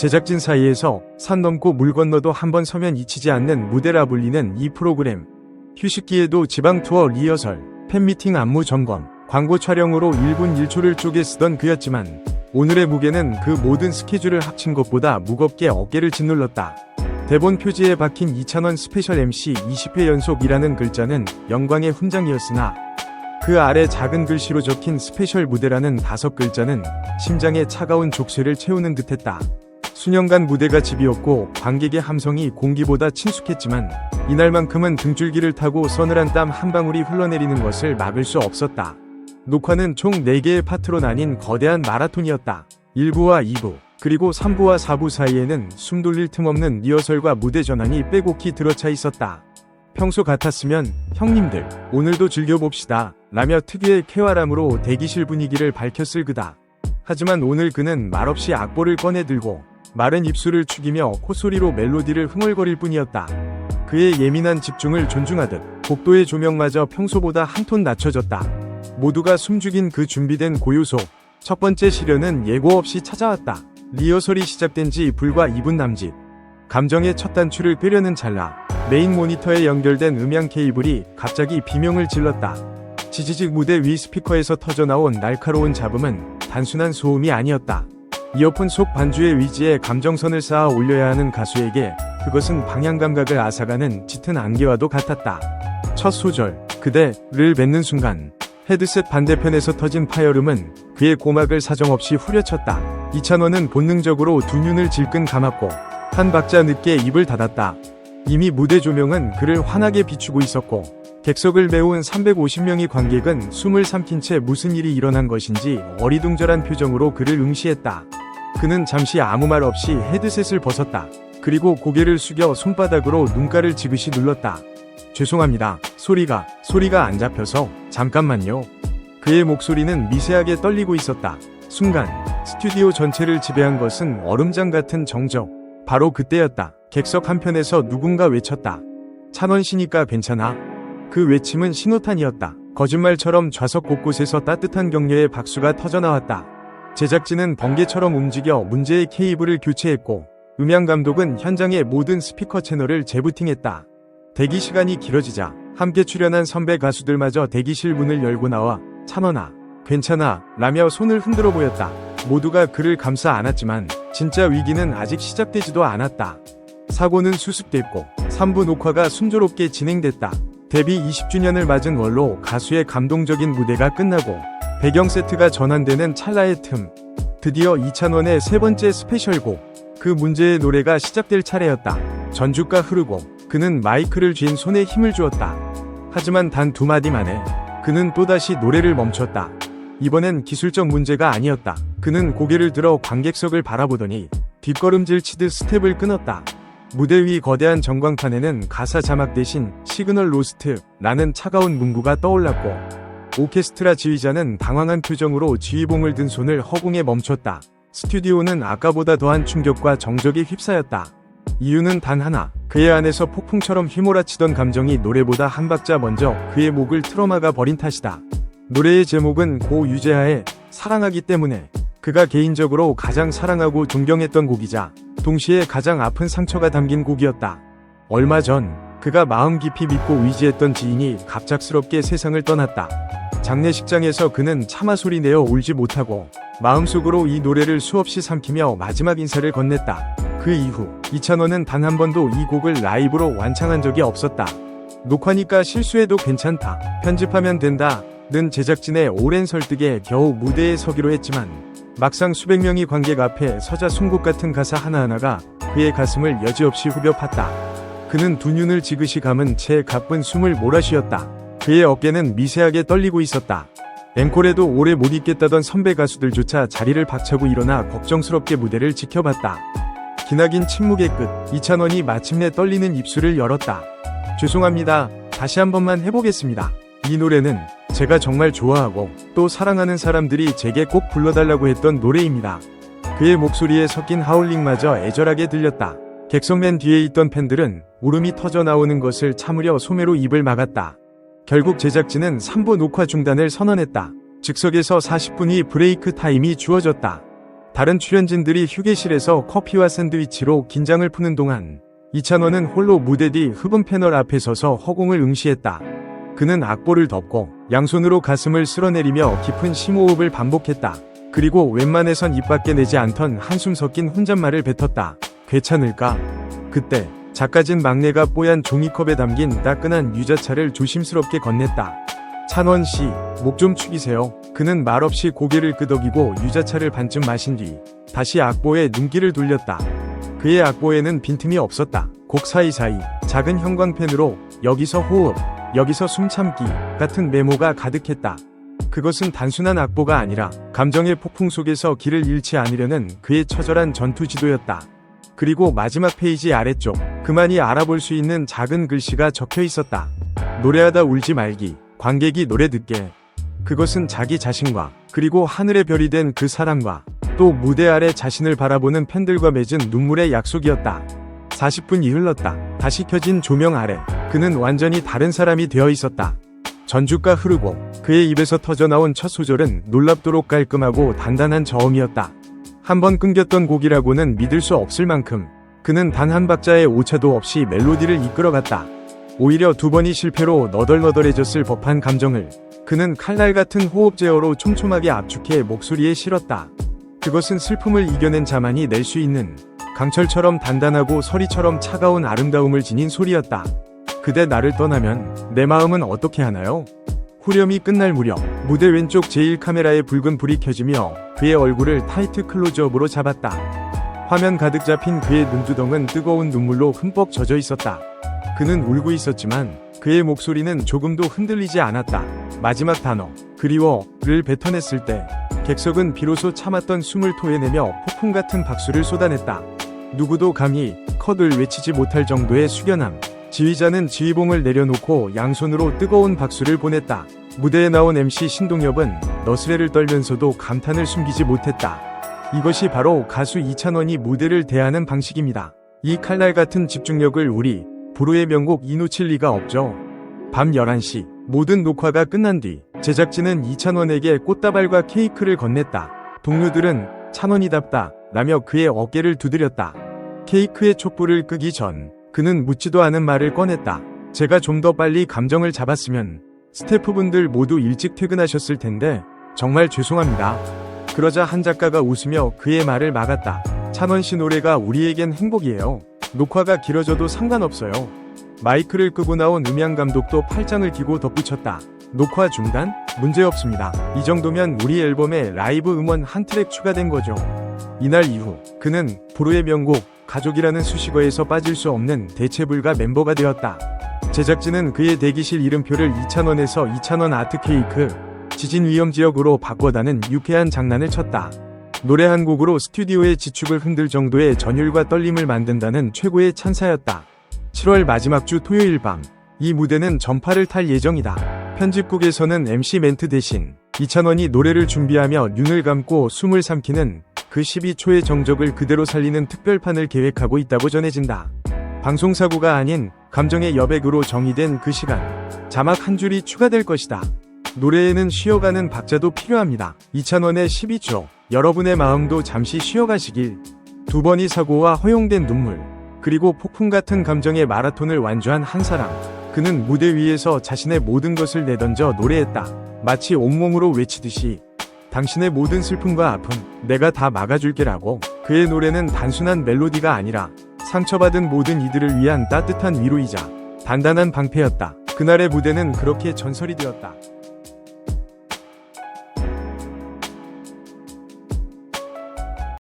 제작진 사이에서 산 넘고 물 건너도 한번 서면 잊히지 않는 무대라 불리는 이 프로그램. 휴식기에도 지방 투어 리허설, 팬미팅 안무 점검, 광고 촬영으로 1분 1초를 쪼개 쓰던 그였지만 오늘의 무게는 그 모든 스케줄을 합친 것보다 무겁게 어깨를 짓눌렀다. 대본 표지에 박힌 이찬원 스페셜 MC 20회 연속이라는 글자는 영광의 훈장이었으나 그 아래 작은 글씨로 적힌 스페셜 무대라는 5글자는 심장에 차가운 족쇄를 채우는 듯했다. 수년간 무대가 집이었고 관객의 함성이 공기보다 친숙했지만 이날만큼은 등줄기를 타고 서늘한 땀 한 방울이 흘러내리는 것을 막을 수 없었다. 녹화는 총 4개의 파트로 나뉜 거대한 마라톤이었다. 1부와 2부, 그리고 3부와 4부 사이에는 숨 돌릴 틈 없는 리허설과 무대 전환이 빼곡히 들어차 있었다. 평소 같았으면 형님들 오늘도 즐겨봅시다 라며 특유의 쾌활함으로 대기실 분위기를 밝혔을 그다. 하지만 오늘 그는 말없이 악보를 꺼내들고 마른 입술을 축이며 콧소리로 멜로디를 흥얼거릴 뿐이었다. 그의 예민한 집중을 존중하듯 복도의 조명마저 평소보다 한 톤 낮춰졌다. 모두가 숨죽인 그 준비된 고요소. 첫 번째 시련은 예고 없이 찾아왔다. 리허설이 시작된 지 불과 2분 남짓. 감정의 첫 단추를 꿰려는 찰나 메인 모니터에 연결된 음향 케이블이 갑자기 비명을 질렀다. 지지직 무대 위 스피커에서 터져나온 날카로운 잡음은 단순한 소음이 아니었다. 이어폰 속 반주의 위지에 감정선을 쌓아 올려야 하는 가수에게 그것은 방향 감각을 앗아가는 짙은 안개와도 같았다. 첫 소절, 그대를 뱉는 순간 헤드셋 반대편에서 터진 파열음은 그의 고막을 사정없이 후려쳤다. 이찬원은 본능적으로 두 눈을 질끈 감았고 한 박자 늦게 입을 닫았다. 이미 무대 조명은 그를 환하게 비추고 있었고 객석을 메운 350명의 관객은 숨을 삼킨 채 무슨 일이 일어난 것인지 어리둥절한 표정으로 그를 응시했다. 그는 잠시 아무 말 없이 헤드셋을 벗었다. 그리고 고개를 숙여 손바닥으로 눈가를 지그시 눌렀다. 죄송합니다. 소리가 안 잡혀서 잠깐만요. 그의 목소리는 미세하게 떨리고 있었다. 순간 스튜디오 전체를 지배한 것은 얼음장 같은 정적. 바로 그때였다. 객석 한편에서 누군가 외쳤다. 찬원 씨니까 괜찮아. 그 외침은 신호탄이었다. 거짓말처럼 좌석 곳곳에서 따뜻한 격려의 박수가 터져나왔다. 제작진은 번개처럼 움직여 문제의 케이블을 교체했고 음향 감독은 현장의 모든 스피커 채널을 재부팅했다. 대기 시간이 길어지자 함께 출연한 선배 가수들마저 대기실 문을 열고 나와 찬원아, 괜찮아 라며 손을 흔들어 보였다. 모두가 그를 감싸 안았지만 진짜 위기는 아직 시작되지도 않았다. 사고는 수습됐고 3부 녹화가 순조롭게 진행됐다. 데뷔 20주년을 맞은 월로 가수의 감동적인 무대가 끝나고 배경 세트가 전환되는 찰나의 틈. 드디어 이찬원의 세 번째 스페셜곡, 그 문제의 노래가 시작될 차례였다. 전주가 흐르고 그는 마이크를 쥔 손에 힘을 주었다. 하지만 단 2마디 만에 그는 또다시 노래를 멈췄다. 이번엔 기술적 문제가 아니었다. 그는 고개를 들어 관객석을 바라보더니 뒷걸음질 치듯 스텝을 끊었다. 무대 위 거대한 전광판에는 가사 자막 대신 시그널 로스트라는 차가운 문구가 떠올랐고 오케스트라 지휘자는 당황한 표정으로 지휘봉을 든 손을 허공에 멈췄다. 스튜디오는 아까보다 더한 충격과 정적이 휩싸였다. 이유는 단 하나. 그의 안에서 폭풍처럼 휘몰아치던 감정이 노래보다 한 박자 먼저 그의 목을 틀어막아 버린 탓이다. 노래의 제목은 고 유재하의 사랑하기 때문에. 그가 개인적으로 가장 사랑하고 존경했던 곡이자 동시에 가장 아픈 상처가 담긴 곡이었다. 얼마 전 그가 마음 깊이 믿고 의지했던 지인이 갑작스럽게 세상을 떠났다. 장례식장에서 그는 차마 소리 내어 울지 못하고 마음속으로 이 노래를 수없이 삼키며 마지막 인사를 건넸다. 그 이후 이찬원은 단 한 번도 이 곡을 라이브로 완창한 적이 없었다. 녹화니까 실수해도 괜찮다. 편집하면 된다. 는 제작진의 오랜 설득에 겨우 무대에 서기로 했지만 막상 수백 명의 관객 앞에 서자 송곳 같은 가사 하나하나가 그의 가슴을 여지없이 후벼 팠다. 그는 두 눈을 지그시 감은 채 가쁜 숨을 몰아쉬었다. 그의 어깨는 미세하게 떨리고 있었다. 앵콜에도 오래 못 있겠다던 선배 가수들조차 자리를 박차고 일어나 걱정스럽게 무대를 지켜봤다. 기나긴 침묵의 끝, 이찬원이 마침내 떨리는 입술을 열었다. 죄송합니다. 다시 한 번만 해보겠습니다. 이 노래는 제가 정말 좋아하고 또 사랑하는 사람들이 제게 꼭 불러달라고 했던 노래입니다. 그의 목소리에 섞인 하울링마저 애절하게 들렸다. 객석 맨 뒤에 있던 팬들은 울음이 터져 나오는 것을 참으려 소매로 입을 막았다. 결국 제작진은 3부 녹화 중단을 선언했다. 즉석에서 40분의 브레이크 타임이 주어졌다. 다른 출연진들이 휴게실에서 커피와 샌드위치로 긴장을 푸는 동안 이찬원은 홀로 무대 뒤 흡음 패널 앞에 서서 허공을 응시했다. 그는 악보를 덮고 양손으로 가슴을 쓸어내리며 깊은 심호흡을 반복했다. 그리고 웬만해선 입 밖에 내지 않던 한숨 섞인 혼잣말을 뱉었다. 괜찮을까? 그때 작가진 막내가 뽀얀 종이컵에 담긴 따끈한 유자차를 조심스럽게 건넸다. 찬원 씨, 목 좀 축이세요. 그는 말없이 고개를 끄덕이고 유자차를 반쯤 마신 뒤 다시 악보에 눈길을 돌렸다. 그의 악보에는 빈틈이 없었다. 곡 사이사이 작은 형광펜으로 여기서 호흡, 여기서 숨 참기 같은 메모가 가득했다. 그것은 단순한 악보가 아니라 감정의 폭풍 속에서 길을 잃지 않으려는 그의 처절한 전투 지도였다. 그리고 마지막 페이지 아래쪽 그만이 알아볼 수 있는 작은 글씨가 적혀 있었다. 노래하다 울지 말기, 관객이 노래 듣게. 그것은 자기 자신과 그리고 하늘의 별이 된 그 사람과 또 무대 아래 자신을 바라보는 팬들과 맺은 눈물의 약속이었다. 40분이 흘렀다. 다시 켜진 조명 아래 그는 완전히 다른 사람이 되어 있었다. 전주가 흐르고 그의 입에서 터져나온 첫 소절은 놀랍도록 깔끔하고 단단한 저음이었다. 한 번 끊겼던 곡이라고는 믿을 수 없을 만큼 그는 단 한 박자의 오차도 없이 멜로디를 이끌어갔다. 오히려 두 번이 실패로 너덜너덜해졌을 법한 감정을 그는 칼날 같은 호흡 제어로 촘촘하게 압축해 목소리에 실었다. 그것은 슬픔을 이겨낸 자만이 낼 수 있는 강철처럼 단단하고 서리처럼 차가운 아름다움을 지닌 소리였다. 그대 나를 떠나면 내 마음은 어떻게 하나요? 후렴이 끝날 무렵 무대 왼쪽 제1카메라에 붉은 불이 켜지며 그의 얼굴을 타이트 클로즈업으로 잡았다. 화면 가득 잡힌 그의 눈두덩은 뜨거운 눈물로 흠뻑 젖어 있었다. 그는 울고 있었지만 그의 목소리는 조금도 흔들리지 않았다. 마지막 단어 그리워를 뱉어냈을 때 객석은 비로소 참았던 숨을 토해내며 폭풍 같은 박수를 쏟아냈다. 누구도 감히 컷을 외치지 못할 정도의 숙연함. 지휘자는 지휘봉을 내려놓고 양손으로 뜨거운 박수를 보냈다. 무대에 나온 MC 신동엽은 너스레를 떨면서도 감탄을 숨기지 못했다. 이것이 바로 가수 이찬원이 무대를 대하는 방식입니다. 이 칼날 같은 집중력을 우리 불후의 명곡 이 놓칠 리가 없죠. 밤 11시 모든 녹화가 끝난 뒤 제작진은 이찬원에게 꽃다발과 케이크를 건넸다. 동료들은 찬원이답다 라며 그의 어깨를 두드렸다. 케이크의 촛불을 끄기 전 그는 묻지도 않은 말을 꺼냈다. 제가 좀 더 빨리 감정을 잡았으면 스태프분들 모두 일찍 퇴근하셨을 텐데 정말 죄송합니다. 그러자 한 작가가 웃으며 그의 말을 막았다. 찬원 씨 노래가 우리에겐 행복이에요. 녹화가 길어져도 상관없어요. 마이크를 끄고 나온 음향 감독도 팔짱을 끼고 덧붙였다. 녹화 중단? 문제없습니다. 이 정도면 우리 앨범에 라이브 음원 한 트랙 추가된 거죠. 이날 이후 그는 불후의 명곡 가족이라는 수식어에서 빠질 수 없는 대체불가 멤버가 되었다. 제작진은 그의 대기실 이름표를 이찬원에서 이찬원 아트케이크, 지진위험지역으로 바꿔다는 유쾌한 장난을 쳤다. 노래 한 곡으로 스튜디오의 지축을 흔들 정도의 전율과 떨림을 만든다는 최고의 찬사였다. 7월 마지막 주 토요일 밤, 이 무대는 전파를 탈 예정이다. 편집국에서는 MC 멘트 대신 이찬원이 노래를 준비하며 눈을 감고 숨을 삼키는 그 12초의 정적을 그대로 살리는 특별판을 계획하고 있다고 전해진다. 방송사고가 아닌 감정의 여백으로 정의된 그 시간, 자막 한 줄이 추가될 것이다. 노래에는 쉬어가는 박자도 필요합니다. 이찬원의 12초, 여러분의 마음도 잠시 쉬어가시길. 두 번의 사고와 허용된 눈물, 그리고 폭풍 같은 감정의 마라톤을 완주한 한 사람. 그는 무대 위에서 자신의 모든 것을 내던져 노래했다. 마치 온몸으로 외치듯이 당신의 모든 슬픔과 아픔 내가 다 막아줄게라고. 그의 노래는 단순한 멜로디가 아니라 상처받은 모든 이들을 위한 따뜻한 위로이자 단단한 방패였다. 그날의 무대는 그렇게 전설이 되었다.